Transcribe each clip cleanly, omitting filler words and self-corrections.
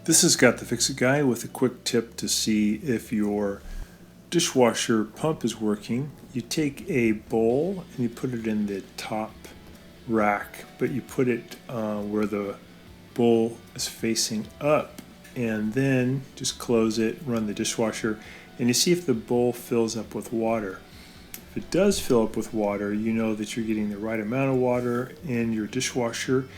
This has got the Fix It Guy with a quick tip to see if your dishwasher pump is working. You take a bowl and you put it in the top rack, but you put it where the bowl is facing up, and then just close it, run the dishwasher, and you see if the bowl fills up with water. If it does fill up with water, you know that you're getting the right amount of water in your dishwasher,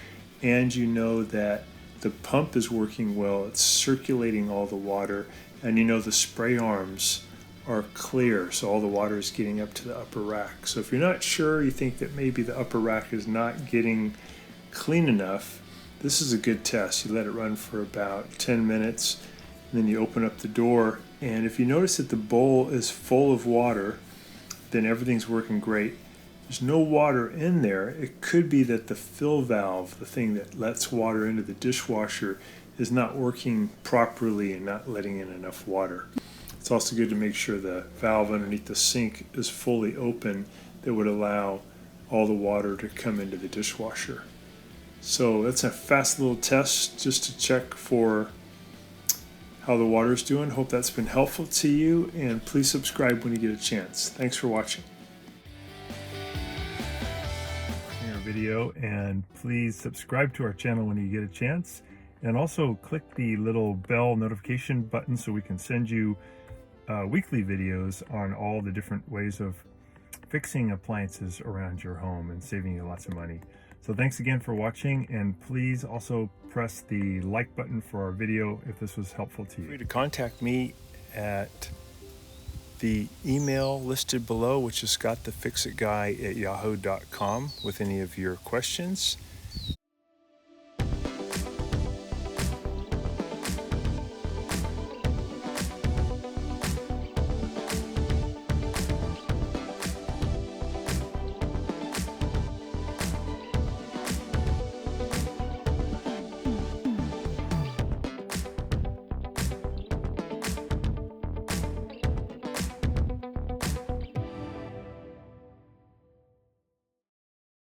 and you know that the pump is working well, it's circulating all the water, and you know the spray arms are clear, so all the water is getting up to the upper rack. So if you're not sure, you think that maybe the upper rack is not getting clean enough, this is a good test. You let it run for about 10 minutes, and then you open up the door, and if you notice that the bowl is full of water, then everything's working great. There's no water in there. It could be that the fill valve, the thing that lets water into the dishwasher, is not working properly and not letting in enough water. It's also good to make sure the valve underneath the sink is fully open that would allow all the water to come into the dishwasher. So that's a fast little test just to check for how the water's doing. Hope that's been helpful to you, and please subscribe when you get a chance. Thanks for watching. Video, and please subscribe to our channel when you get a chance, and also click the little bell notification button so we can send you weekly videos on all the different ways of fixing appliances around your home and saving you lots of money. So thanks again for watching, and please also press the like button for our video if this was helpful to you. Feel free to contact me at the email listed below, which is scottthefixitguy@yahoo.com, with any of your questions.